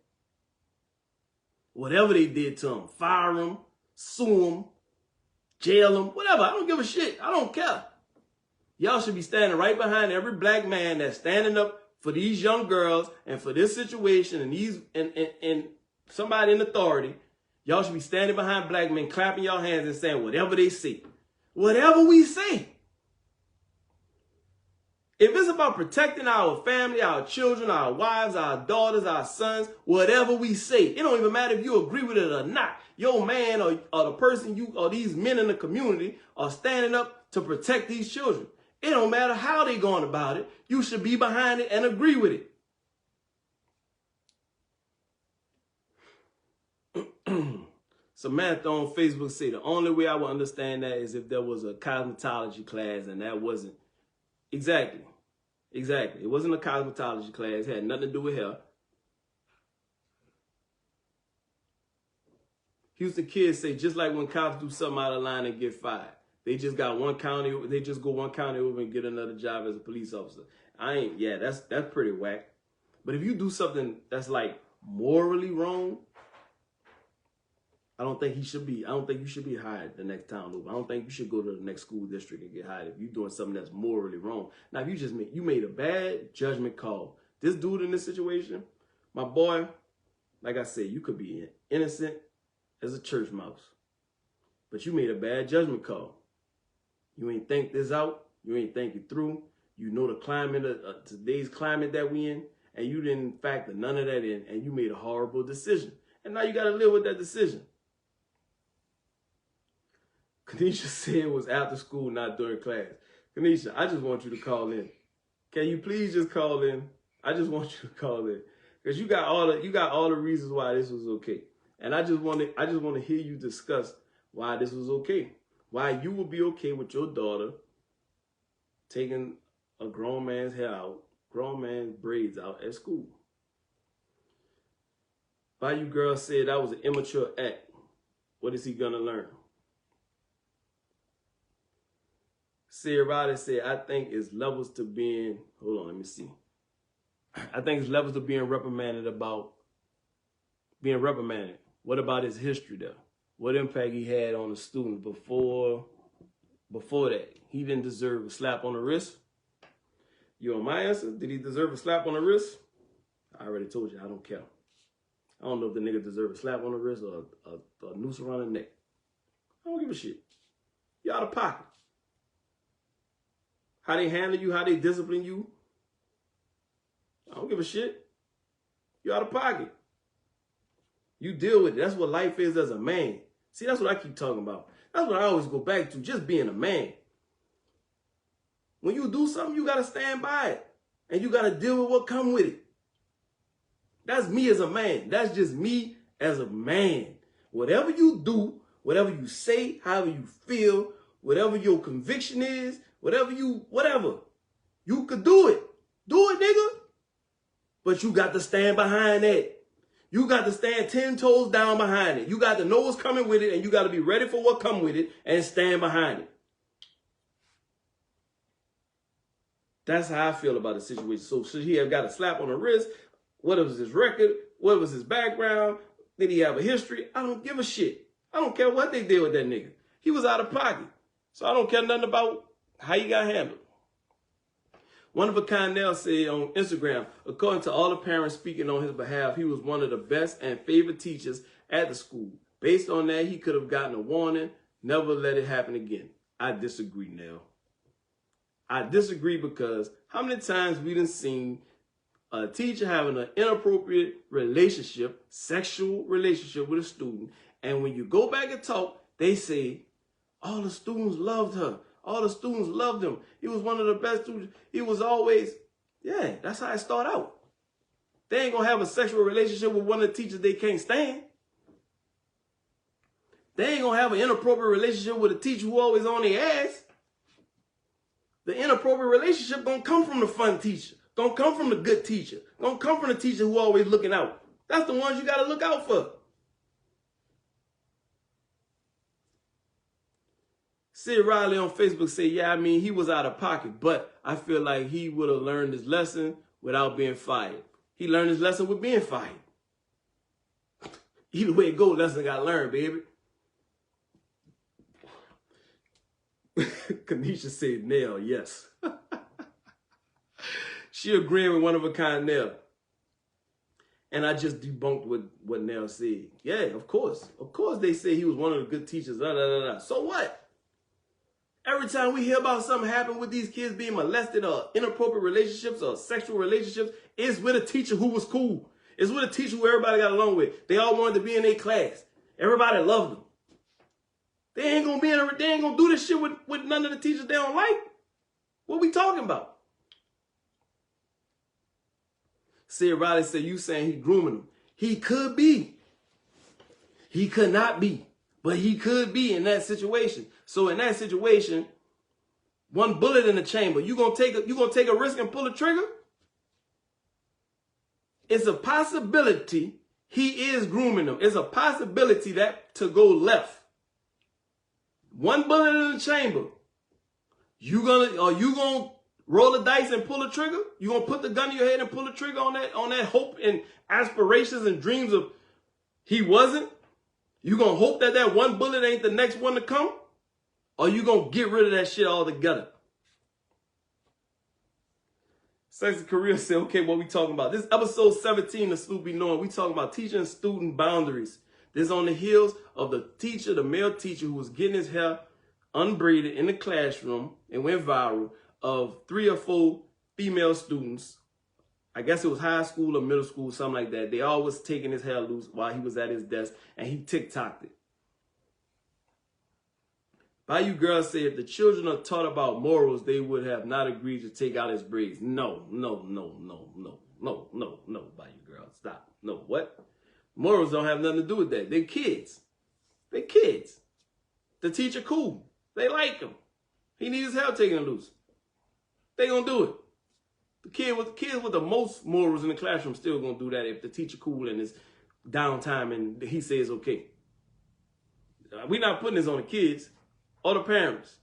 Whatever they did to them, fire them, sue them, jail them, whatever. I don't give a shit. I don't care. Y'all should be standing right behind every black man that's standing up for these young girls and for this situation and somebody in authority. Y'all should be standing behind black men, clapping your hands and saying whatever they say. Whatever we say. If it's about protecting our family, our children, our wives, our daughters, our sons, whatever we say, it don't even matter if you agree with it or not. Your man or the person or these men in the community are standing up to protect these children. It don't matter how they going about it. You should be behind it and agree with it. Samantha on Facebook say the only way I would understand that is if there was a cosmetology class and that wasn't. Exactly. It wasn't a cosmetology class. It had nothing to do with hair. Houston Kids say just like when cops do something out of line and get fired. They just got one county. They just go one county over and get another job as a police officer. That's pretty whack. But if you do something that's like morally wrong, I don't think you should be hired the next time over. I don't think you should go to the next school district and get hired if you're doing something that's morally wrong. Now, if you made a bad judgment call. This dude in this situation, my boy, like I said, you could be innocent as a church mouse. But you made a bad judgment call. You ain't think this out. You ain't think it through. You know the climate, today's climate that we in, and you didn't factor none of that in, and you made a horrible decision. And now you got to live with that decision. Kanisha said it was after school, not during class. Kanisha, I just want you to call in. Can you please just call in? I just want you to call in. Because you got all the reasons why this was okay. And I just want to hear you discuss why this was okay. Why you would be okay with your daughter taking a grown man's hair out, grown man's braids out at school. Bayou Girl said that was an immature act. What is he gonna learn? Sarah Riley said, I think it's levels to being, hold on, let me see. I think it's levels to being reprimanded about being reprimanded. What about his history there? What impact he had on the students before that? He didn't deserve a slap on the wrist. You want my answer? Did he deserve a slap on the wrist? I already told you, I don't care. I don't know if the nigga deserves a slap on the wrist or a noose around the neck. I don't give a shit. You out of pocket. How they handle you, how they discipline you, I don't give a shit. You out of pocket. You deal with it. That's what life is as a man. See, that's what I keep talking about. That's what I always go back to, just being a man. When you do something, you got to stand by it. And you got to deal with what come with it. That's me as a man. That's just me as a man. Whatever you do, whatever you say, however you feel, whatever your conviction is, whatever, you could do it. Do it, nigga. But you got to stand behind that. You got to stand 10 toes down behind it. You got to know what's coming with it, and you got to be ready for what come with it and stand behind it. That's how I feel about the situation. So should he have got a slap on the wrist? What was his record? What was his background? Did he have a history? I don't give a shit. I don't care what they did with that nigga. He was out of pocket. So I don't care nothing about how he got handled. One of a kind Nell said on Instagram, according to all the parents speaking on his behalf, he was one of the best and favorite teachers at the school. Based on that, he could have gotten a warning. Never let it happen again. I disagree, Nell. I disagree because how many times we done seen a teacher having an inappropriate relationship, sexual relationship with a student, and when you go back and talk, they say, all the students loved her. All the students loved him. He was one of the best students. He was always, yeah, that's how it start out. They ain't gonna have a sexual relationship with one of the teachers they can't stand. They ain't gonna have an inappropriate relationship with a teacher who always on their ass. The inappropriate relationship gonna come from the fun teacher. Gonna come from the good teacher. Gonna come from the teacher who always looking out. That's the ones you gotta look out for. Sid Riley on Facebook said, yeah, I mean, he was out of pocket, but I feel like he would have learned his lesson without being fired. He learned his lesson with being fired. Either way it go, lesson got learned, baby. Kanisha said, Nell, yes. She agreed with one of a kind Nell. And I just debunked what Nell said. Yeah, of course. Of course they say he was one of the good teachers. So what? Every time we hear about something happen with these kids being molested or inappropriate relationships or sexual relationships, it's with a teacher who was cool. It's with a teacher who everybody got along with. They all wanted to be in their class. Everybody loved them. They ain't gonna do this shit with none of the teachers they don't like. What we talking about? Sid Riley said, you saying he grooming them. He could be. He could not be. But he could be in that situation. So in that situation, one bullet in the chamber, you gonna take a risk and pull the trigger? It's a possibility he is grooming them. It's a possibility that to go left. One bullet in the chamber. You gonna roll the dice and pull the trigger? You gonna put the gun in your head and pull the trigger on that hope and aspirations and dreams of he wasn't? You gonna hope that one bullet ain't the next one to come? Or you gonna get rid of that shit altogether? Sexy Career said, okay, what we talking about? This is episode 17 of Snoop Be Knowing. We talking about teacher and student boundaries. This is on the heels of the teacher, the male teacher who was getting his hair unbraided in the classroom and went viral, of 3 or 4 female students. I guess it was high school or middle school, something like that. They all was taking his hair loose while he was at his desk, and he TikToked it. Bayou Girl said, if the children are taught about morals, they would have not agreed to take out his braids. No, Bayou Girl, stop. No, what? Morals don't have nothing to do with that. They're kids. They're kids. The teacher cool. They like him. He needs his hair taken loose. They gonna do it. The kids with the most morals in the classroom still gonna do that if the teacher cool and it's downtime and he says okay. We're not putting this on the kids or the parents.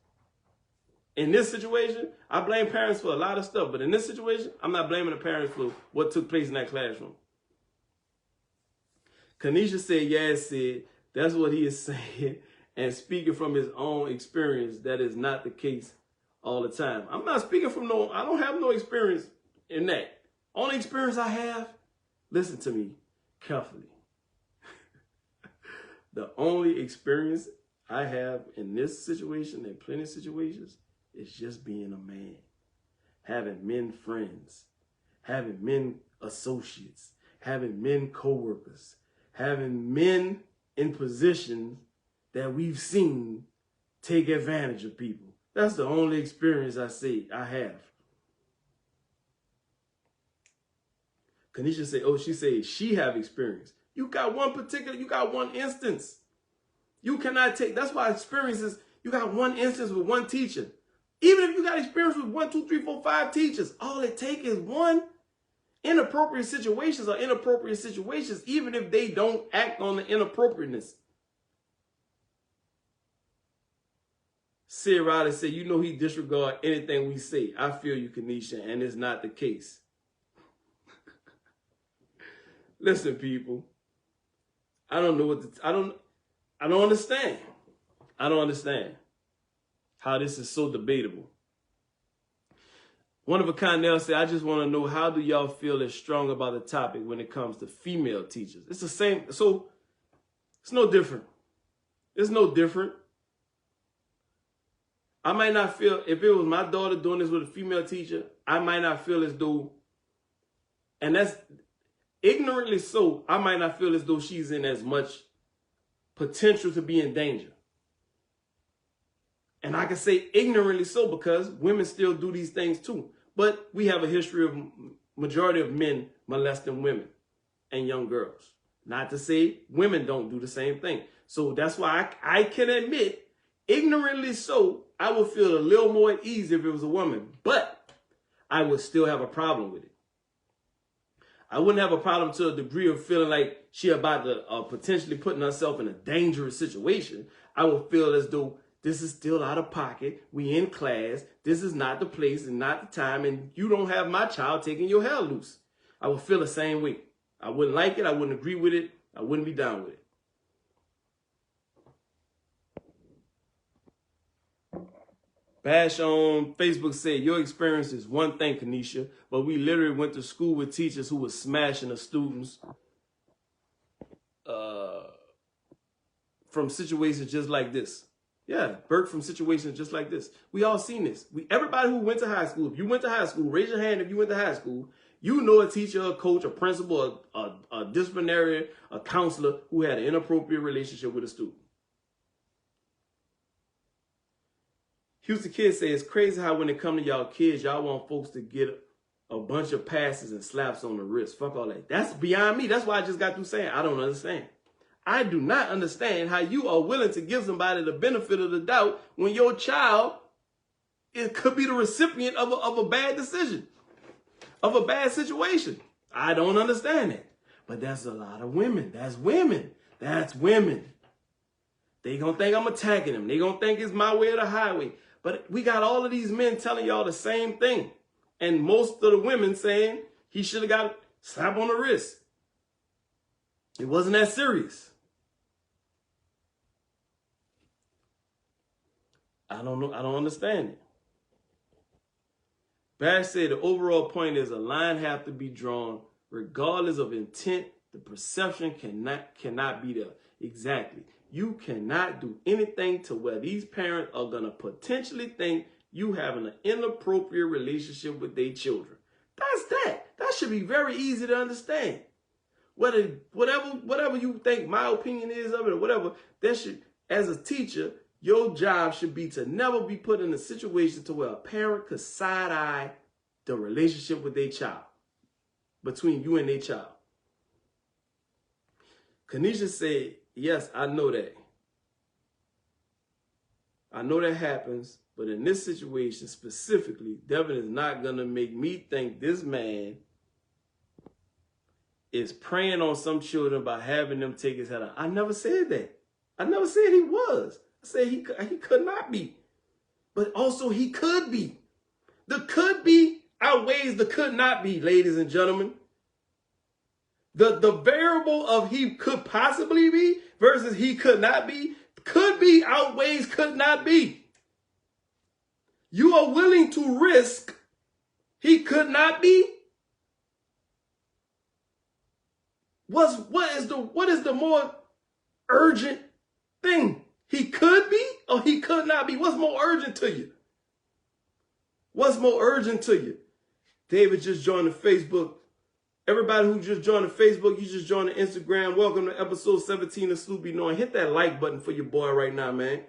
In this situation, I blame parents for a lot of stuff, but in this situation, I'm not blaming the parents for what took place in that classroom. Kanisha said, yeah, Sid, that's what he is saying. And speaking from his own experience, that is not the case all the time. I'm not speaking from I don't have no experience in that. Only experience I have, listen to me carefully. The only experience I have in this situation and plenty of situations is just being a man, having men friends, having men associates, having men co-workers, having men in positions that we've seen take advantage of people. That's the only experience I have. Kanisha said, oh, she said she have experience. You got one instance. You cannot take, that's why experiences, you got one instance with one teacher. Even if you got experience with 1, 2, 3, 4, 5 teachers, all it takes is one. Inappropriate situations are inappropriate situations, even if they don't act on the inappropriateness. Sid Riley said, you know he disregard anything we say. I feel you, Kanisha, and it's not the case. Listen, people. I don't know what I don't understand. I don't understand how this is so debatable. One of a kind Nell said, I just want to know, how do y'all feel as strong about the topic when it comes to female teachers? It's the same. So it's no different. It's no different. I might not feel, if it was my daughter doing this with a female teacher, I might not feel as though, and that's ignorantly so, I might not feel as though she's in as much potential to be in danger. And I can say ignorantly so because women still do these things too. But we have a history of majority of men molesting women and young girls. Not to say women don't do the same thing. So that's why I can admit, ignorantly so, I would feel a little more at ease if it was a woman. But I would still have a problem with it. I wouldn't have a problem to a degree of feeling like she about to potentially putting herself in a dangerous situation. I would feel as though this is still out of pocket. We in class. This is not the place and not the time. And you don't have my child taking your hair loose. I would feel the same way. I wouldn't like it. I wouldn't agree with it. I wouldn't be down with it. Bash on Facebook said, your experience is one thing, Kanisha, but we literally went to school with teachers who were smashing the students from situations just like this. Yeah, Burke from situations just like this. We all seen this. Everybody who went to high school, if you went to high school, raise your hand if you went to high school. You know a teacher, a coach, a principal, a disciplinarian, a counselor who had an inappropriate relationship with a student. Houston Kid says, it's crazy how when it come to y'all kids, y'all want folks to get a bunch of passes and slaps on the wrist. Fuck all that. That's beyond me. That's why I just got through saying I don't understand. I do not understand how you are willing to give somebody the benefit of the doubt when your child could be the recipient of a bad decision, of a bad situation. I don't understand it. But that's a lot of women. That's women. That's women. They gonna think I'm attacking them. They gonna think it's my way or the highway. But we got all of these men telling y'all the same thing. And most of the women saying he should have got a slap on the wrist. It wasn't that serious. I don't know. I don't understand it. Bash said the overall point is a line have to be drawn regardless of intent. The perception cannot be there. Exactly. You cannot do anything to where these parents are going to potentially think you having an inappropriate relationship with their children. That's that. That should be very easy to understand. Whatever you think my opinion is of it or whatever, that should, as a teacher, your job should be to never be put in a situation to where a parent could side-eye the relationship with their child, between you and their child. Kanisha said, yes, I know that. I know that happens, but in this situation specifically, Devin is not going to make me think this man is preying on some children by having them take his head out. I never said that. I never said he was. I said he could not be. But also he could be. The could be outweighs the could not be, ladies and gentlemen. The variable of he could possibly be versus he could not be outweighs could not be. you are willing to risk he could not be? What is the more urgent thing? He could be or he could not be? What's more urgent to you? What's more urgent to you? David just joined the Facebook. Everybody who just joined the Facebook, you just joined the Instagram. Welcome to episode 17 of Sloop Be Knowing. Hit that like button for your boy right now, man.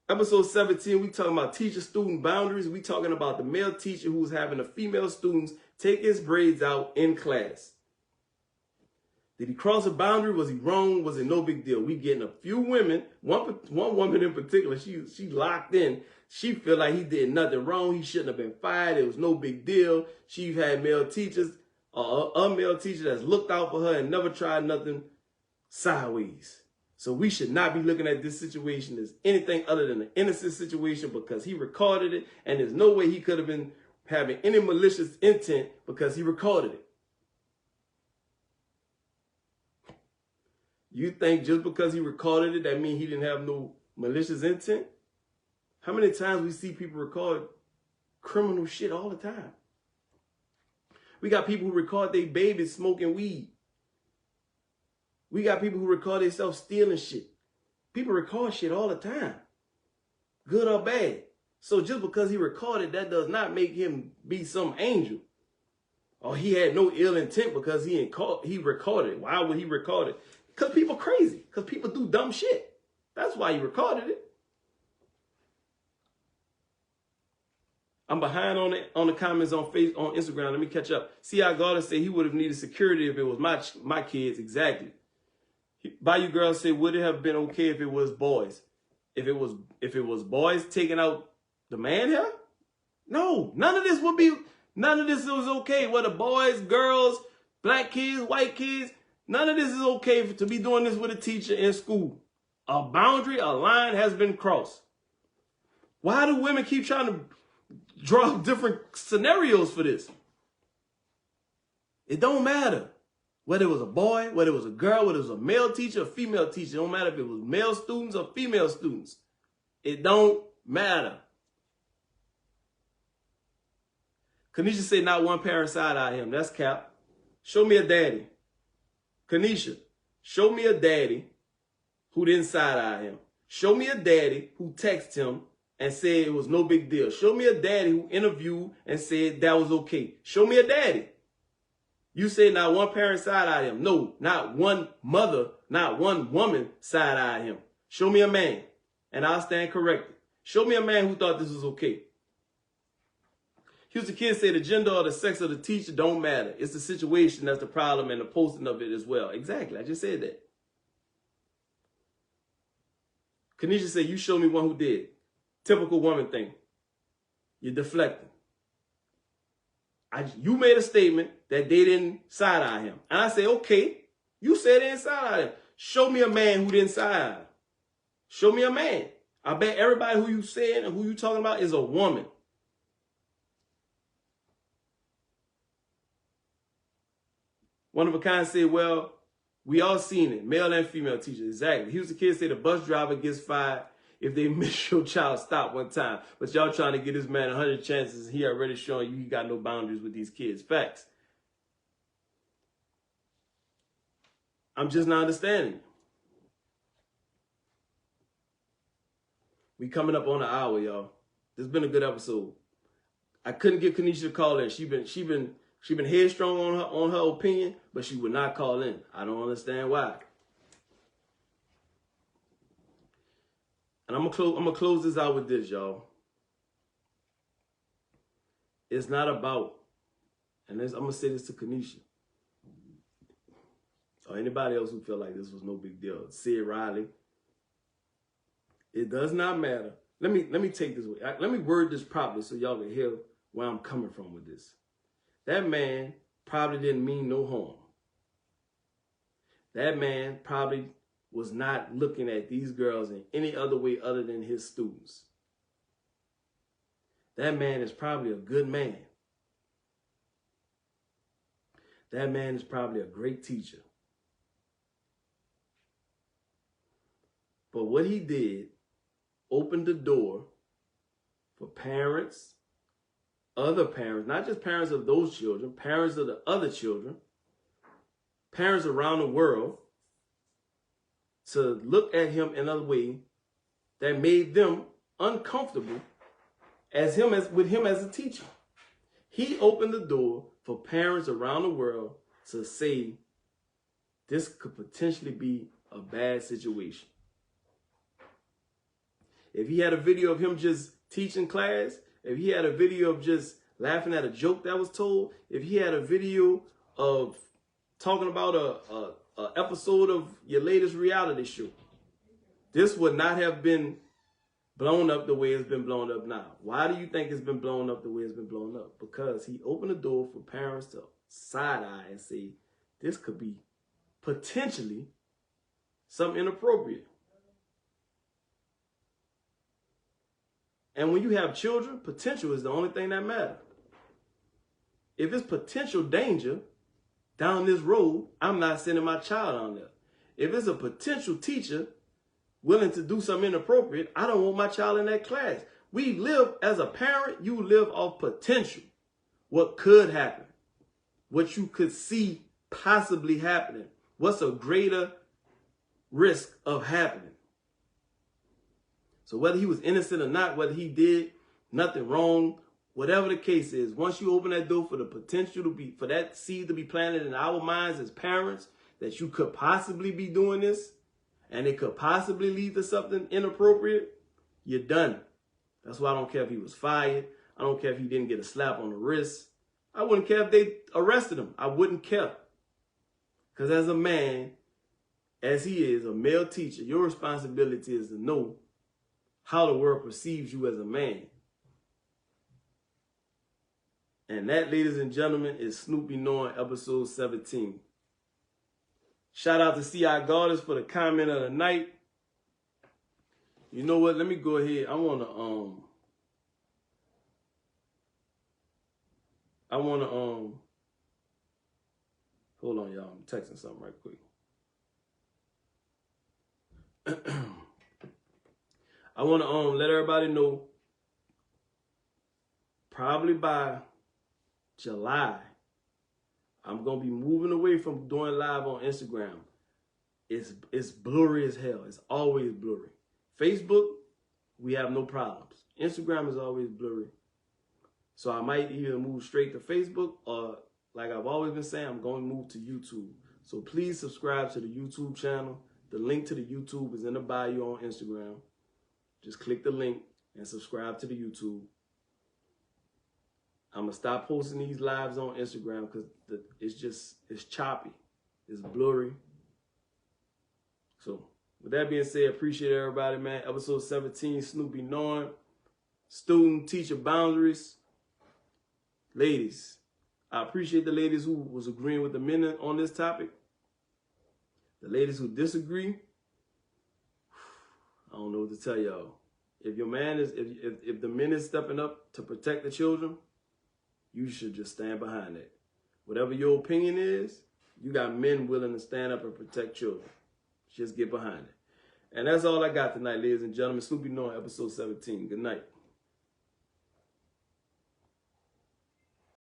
Episode 17, we talking about teacher-student boundaries. We talking about the male teacher who's having the female students take his braids out in class. Did he cross a boundary? Was he wrong? Was it no big deal? We getting a few women, one woman in particular, she locked in. She feel like he did nothing wrong. He shouldn't have been fired. It was no big deal. She had male teachers, a male teacher that's looked out for her and never tried nothing sideways. So we should not be looking at this situation as anything other than an innocent situation because he recorded it, and there's no way he could have been having any malicious intent because he recorded it. You think just because he recorded it, that means he didn't have no malicious intent? How many times we see people record criminal shit all the time? We got people who record their babies smoking weed. We got people who record themselves stealing shit. People record shit all the time, good or bad. So just because he recorded, that does not make him be some angel. Or he had no ill intent because he recorded. Why would he record it? Because people crazy. Because people do dumb shit. That's why he recorded it. I'm behind on the comments on Instagram. Let me catch up. C.I. Gardner said he would have needed security if it was my kids. Exactly. Bayou Girl said, would it have been okay if it was boys? If it was boys taking out the man here? No, none of this is okay. Whether boys, girls, black kids, white kids, none of this is okay to be doing this with a teacher in school. A boundary, a line has been crossed. Why do women keep trying to draw different scenarios for this? It don't matter. Whether it was a boy, whether it was a girl, whether it was a male teacher or female teacher. It don't matter if it was male students or female students. It don't matter. Kanisha said not one parent side-eyed him. That's cap. Show me a daddy. Kanisha, show me a daddy who didn't side-eye him. Show me a daddy who texted him and said it was no big deal. Show me a daddy who interviewed and said that was okay. Show me a daddy. You say not one parent side-eyed him. No, not one mother, not one woman side-eyed him. Show me a man, and I'll stand corrected. Show me a man who thought this was okay. Houston Kid said the gender or the sex of the teacher don't matter. It's the situation that's the problem and the posting of it as well. Exactly, I just said that. Kanisha said, you show me one who did. Typical woman thing. You're deflecting. You made a statement that they didn't side-eye him. And I say, okay, you said they didn't side-eye him. Show me a man who didn't side-eye. Show me a man. I bet everybody who you saying and who you talking about is a woman. One of a kind said, well, we all seen it. Male and female teachers. Exactly. Houston Kid said the bus driver gets fired if they miss your child stop one time. But y'all trying to get this man 100 chances. He already showing you he got no boundaries with these kids. Facts. I'm just not understanding. We coming up on an hour, y'all. This has been a good episode. I couldn't get Kanisha a call in. She been headstrong on her opinion, but she would not call in. I don't understand why. And I'm gonna close this out with this, y'all. It's not about, and I'm gonna say this to Kanisha or anybody else who feel like this was no big deal. Sid Riley. It does not matter. Let me take this way. Let me word this properly so y'all can hear where I'm coming from with this. That man probably didn't mean no harm. That man probably was not looking at these girls in any other way other than his students. That man is probably a good man. That man is probably a great teacher. But what he did opened the door for parents, other parents, not just parents of those children, parents of the other children, parents around the world, to look at him in a way that made them uncomfortable with him as a teacher. He opened the door for parents around the world to say this could potentially be a bad situation. If he had a video of him just teaching class, if he had a video of just laughing at a joke that was told, if he had a video of talking about a episode of your latest reality show, this would not have been blown up the way it's been blown up now. Why do you think it's been blown up the way it's been blown up? Because he opened the door for parents to side-eye and say, this could be potentially something inappropriate. And when you have children, potential is the only thing that matters. If it's potential danger down this road, I'm not sending my child on there. If it's a potential teacher willing to do something inappropriate, I don't want my child in that class. We live, as a parent, you live off potential. What could happen? What you could see possibly happening? What's a greater risk of happening? So whether he was innocent or not, whether he did nothing wrong, whatever the case is, once you open that door for the potential to be, for that seed to be planted in our minds as parents, that you could possibly be doing this, and it could possibly lead to something inappropriate, you're done. That's why I don't care if he was fired. I don't care if he didn't get a slap on the wrist. I wouldn't care if they arrested him. I wouldn't care. Because as a man, as he is, a male teacher, your responsibility is to know how the world perceives you as a man. And that, ladies and gentlemen, is Snoopy Knowing episode 17. Shout out to C.I. Goddess for the comment of the night. You know what? Let me go ahead. I want to hold on, y'all. I'm texting something right quick. I want to let everybody know, probably by July, I'm going to be moving away from doing live on Instagram. It's blurry as hell. It's always blurry. Facebook, we have no problems. Instagram is always blurry. So I might either move straight to Facebook, or like I've always been saying, I'm going to move to YouTube. So please subscribe to the YouTube channel. The link to the YouTube is in the bio on Instagram. Just click the link and subscribe to the YouTube. I'm going to stop posting these lives on Instagram because it's choppy. It's blurry. So with that being said, appreciate everybody, man. Episode 17, Snoopy Knowing, student-teacher boundaries. Ladies, I appreciate the ladies who was agreeing with the men on this topic. The ladies who disagree, I don't know what to tell y'all. If your man is, if the men is stepping up to protect the children, you should just stand behind it. Whatever your opinion is, you got men willing to stand up and protect children. Just get behind it. And that's all I got tonight, ladies and gentlemen. Snoopy Knowing, episode 17. Good night.